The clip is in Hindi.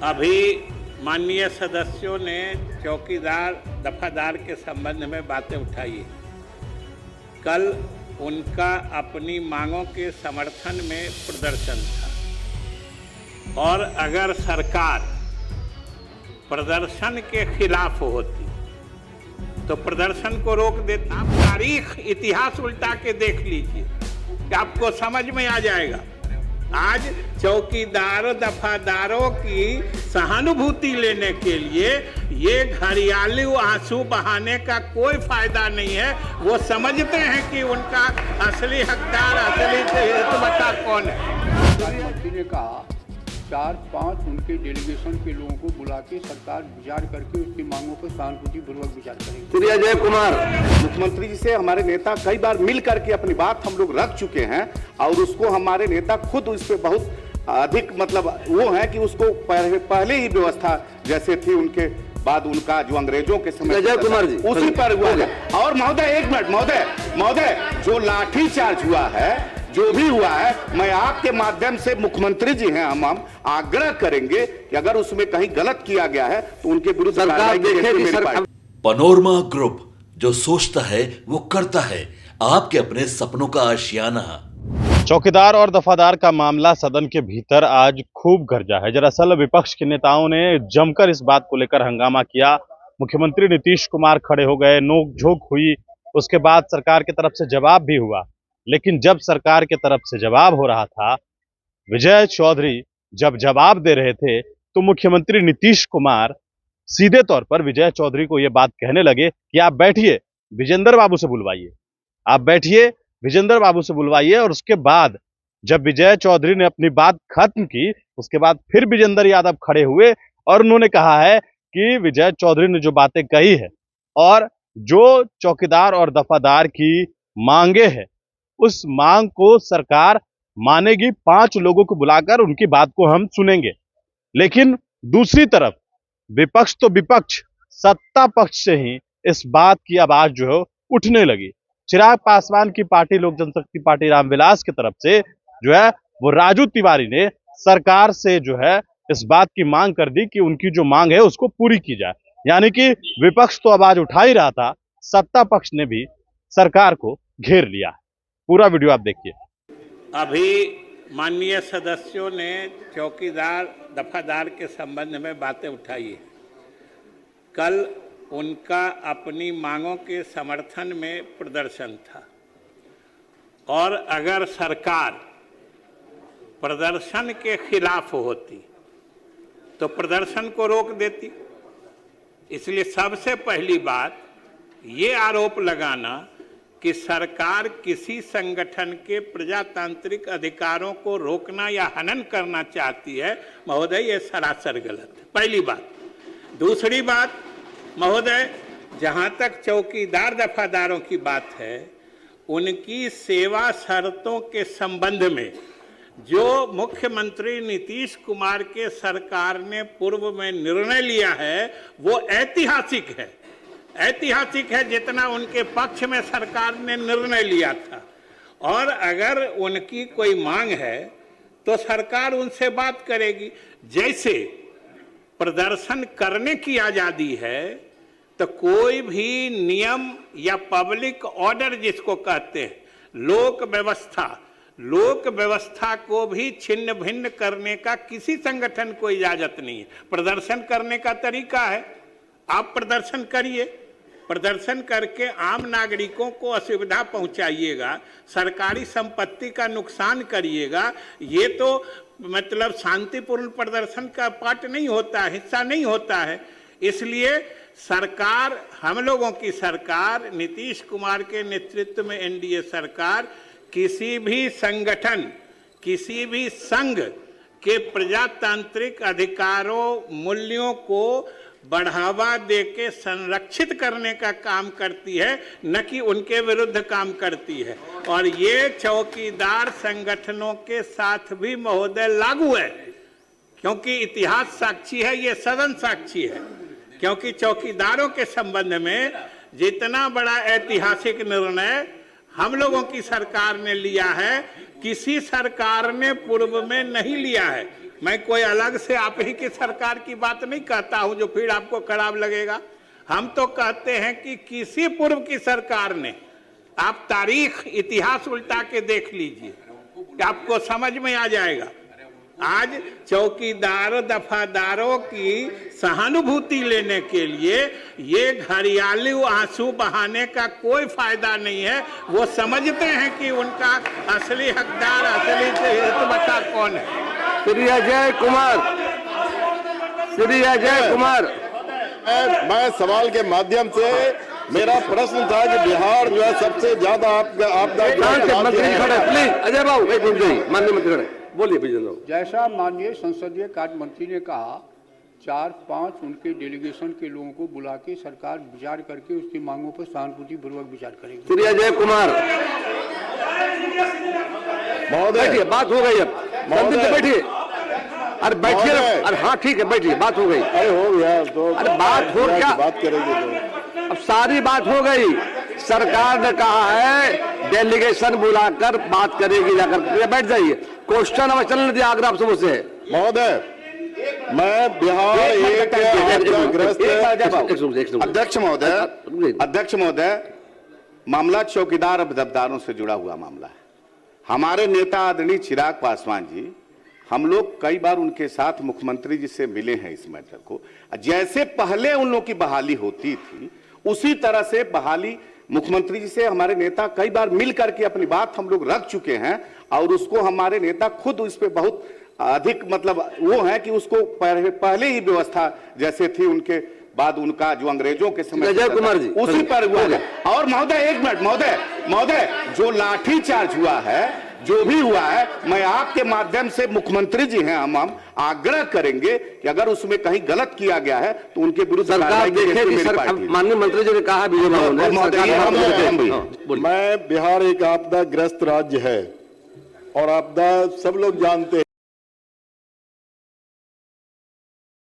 अभी माननीय सदस्यों ने चौकीदार दफादार के संबंध में बातें उठाई है। कल उनका अपनी मांगों के समर्थन में प्रदर्शन था और अगर सरकार प्रदर्शन के खिलाफ होती तो प्रदर्शन को रोक देता। आप तारीख इतिहास उल्टा के देख लीजिए कि आपको समझ में आ जाएगा। आज चौकीदार दफादारों की सहानुभूति लेने के लिए ये घड़ियाली आंसू बहाने का कोई फायदा नहीं है। वो समझते हैं कि उनका असली हकदार असली हितवता कौन है। प्रधानमंत्री ने कहा 4-5 उनके डेलीगेशन के लोगों को बुला के सरकार विचार करके उसकी मांगों पर सहानुभूतिपूर्वक विचार करेगी। श्री अजय कुमार मुख्यमंत्री जी से हमारे नेता कई बार मिल करके अपनी बात हम लोग रख चुके हैं और उसको हमारे नेता खुद उस पर बहुत अधिक वो है कि उसको पहले ही व्यवस्था जैसे थी उनके बाद उनका जो अंग्रेजों के समय अजय कुमार जी उसी पर हुआ है। और महोदय एक मिनट महोदय जो लाठी चार्ज हुआ है जो भी हुआ है मैं आपके माध्यम से मुख्यमंत्री जी हैं हम आग्रह करेंगे कि अगर उसमें कहीं गलत किया गया है तो उनके विरुद्ध सरकार देखेगी। पनोरमा ग्रुप, जो सोचता है वो करता है। आपके अपने सपनों का आशियाना। चौकीदार और दफादार का मामला सदन के भीतर आज खूब गरजा है। दरअसल विपक्ष के नेताओं ने जमकर इस बात को लेकर हंगामा किया। मुख्यमंत्री नीतीश कुमार खड़े हो गए, नोक-झोंक हुई, उसके बाद सरकार की तरफ से जवाब भी हुआ। लेकिन जब सरकार की तरफ से जवाब हो रहा था, विजय चौधरी जब जवाब दे रहे थे तो मुख्यमंत्री नीतीश कुमार सीधे तौर पर विजय चौधरी को यह बात कहने लगे कि आप बैठिए, विजेंद्र बाबू से बुलवाइए, आप बैठिए, विजेंद्र बाबू से बुलवाइए। और उसके बाद जब विजय चौधरी ने अपनी बात खत्म की, उसके बाद फिर विजेंद्र यादव खड़े हुए और उन्होंने कहा है कि विजय चौधरी ने जो बातें कही है और जो चौकीदार और दफादार की मांगे हैं उस मांग को सरकार मानेगी। 5 लोगों को बुलाकर उनकी बात को हम सुनेंगे। लेकिन दूसरी तरफ विपक्ष तो विपक्ष, सत्ता पक्ष से ही इस बात की आवाज जो है उठने लगी। चिराग पासवान की पार्टी लोक जनशक्ति पार्टी रामविलास की तरफ से जो है वो राजू तिवारी ने सरकार से जो है इस बात की मांग कर दी कि उनकी जो मांग है उसको पूरी की जाए। यानी कि विपक्ष तो आवाज उठा ही रहा था, सत्ता पक्ष ने भी सरकार को घेर लिया है। पूरा वीडियो आप देखिए। अभी माननीय सदस्यों ने चौकीदार दफादार के संबंध में बातें उठाई है। कल उनका अपनी मांगों के समर्थन में प्रदर्शन था और अगर सरकार प्रदर्शन के खिलाफ होती तो प्रदर्शन को रोक देती। इसलिए सबसे पहली बात ये आरोप लगाना कि सरकार किसी संगठन के प्रजातांत्रिक अधिकारों को रोकना या हनन करना चाहती है, महोदय, ये सरासर गलत है। पहली बात। दूसरी बात महोदय, जहां तक चौकीदार दफादारों की बात है, उनकी सेवा शर्तों के संबंध में जो मुख्यमंत्री नीतीश कुमार के सरकार ने पूर्व में निर्णय लिया है वो ऐतिहासिक है। ऐतिहासिक है जितना उनके पक्ष में सरकार ने निर्णय लिया था। और अगर उनकी कोई मांग है तो सरकार उनसे बात करेगी। जैसे प्रदर्शन करने की आजादी है तो कोई भी नियम या पब्लिक ऑर्डर जिसको कहते हैं, लोक व्यवस्था को भी छिन्न भिन्न करने का किसी संगठन को इजाजत नहीं है। प्रदर्शन करने का तरीका है, आप प्रदर्शन करिए, प्रदर्शन करके आम नागरिकों को असुविधा पहुंचाइएगा, सरकारी संपत्ति का नुकसान करिएगा, ये तो मतलब शांतिपूर्ण प्रदर्शन का पार्ट नहीं होता है, हिस्सा नहीं होता है। इसलिए सरकार, हम लोगों की सरकार, नीतीश कुमार के नेतृत्व में एनडीए सरकार किसी भी संगठन, किसी भी संघ के प्रजातांत्रिक अधिकारों, मूल्यों को बढ़ावा देके संरक्षित करने का काम करती है, न कि उनके विरुद्ध काम करती है। और ये चौकीदार संगठनों के साथ भी महोदय लागू है, क्योंकि इतिहास साक्षी है, ये सदन साक्षी है। क्योंकि चौकीदारों के संबंध में जितना बड़ा ऐतिहासिक निर्णय हम लोगों की सरकार ने लिया है, किसी सरकार ने पूर्व में नहीं लिया है। मैं कोई अलग से आप ही की सरकार की बात नहीं कहता हूं जो फिर आपको खराब लगेगा। हम तो कहते हैं कि किसी पूर्व की सरकार ने, आप तारीख इतिहास उल्टा के देख लीजिए, आपको समझ में आ जाएगा। आज चौकीदार दफादारों की सहानुभूति लेने के लिए ये घड़ियाली आंसू बहाने का कोई फायदा नहीं है। वो समझते हैं कि उनका असली हकदार, असली हितबता कौन है। श्री अजय कुमार, श्री अजय कुमार, मैं सवाल के माध्यम से, मेरा प्रश्न था कि बिहार जो है सबसे ज्यादा आपदा मंत्री खड़े, प्लीज अजय बाबू एक मिनट, माननीय मंत्री खड़े, बोलिए विजेंद्र। जैसा माननीय संसदीय कार्य मंत्री ने कहा, 4-5 उनके डेलीगेशन के लोगों को बुला के सरकार विचार करके उसकी मांगों पर सहानुभूति पूर्वक विचार करेगी। श्री अजय कुमार बैठिए, बात हो गई, अब मंत्री से बैठिए। अरे बैठिए, अरे हाँ ठीक है बैठिए, बात हो गई। अरे हो गया तो, अरे बात हो क्या, बात करेंगे तो अब सारी बात हो गई। सरकार ने कहा है डेलीगेशन बुलाकर बात करेगी, जाकर बैठ जाइए। क्वेश्चन अब चलने दिया आग्रह आपसे मुझसे। महोदय, मैं बिहार अध्यक्ष महोदय, मामला चौकीदार और दफदारों से जुड़ा हुआ मामला है। हमारे नेता आदरणीय चिराग पासवान जी, हम लोग कई बार उनके साथ मुख्यमंत्री जी से मिले हैं इस मैटर को। जैसे पहले उन लोगों की बहाली होती थी, उसी तरह से बहाली मुख्यमंत्री जी से हमारे नेता कई बार मिल करके अपनी बात हम लोग रख चुके हैं, और उसको हमारे नेता खुद इस पे बहुत अधिक मतलब वो है कि उसको पहले ही व्यवस्था जैसे थी, उनके बाद उनका जो अंग्रेजों के समय अजय कुमार जी उसी पर हुआ है। और महोदय एक मिनट, महोदय जो लाठी चार्ज हुआ है, जो भी हुआ है, मैं आपके माध्यम से, मुख्यमंत्री जी हैं, हम आग्रह करेंगे कि अगर उसमें कहीं गलत किया गया है तो उनके विरुद्ध सरकार देखे। माननीय मंत्री जी ने कहा, मैं बिहार एक आपदा ग्रस्त राज्य है और आपदा सब लोग जानते हैं।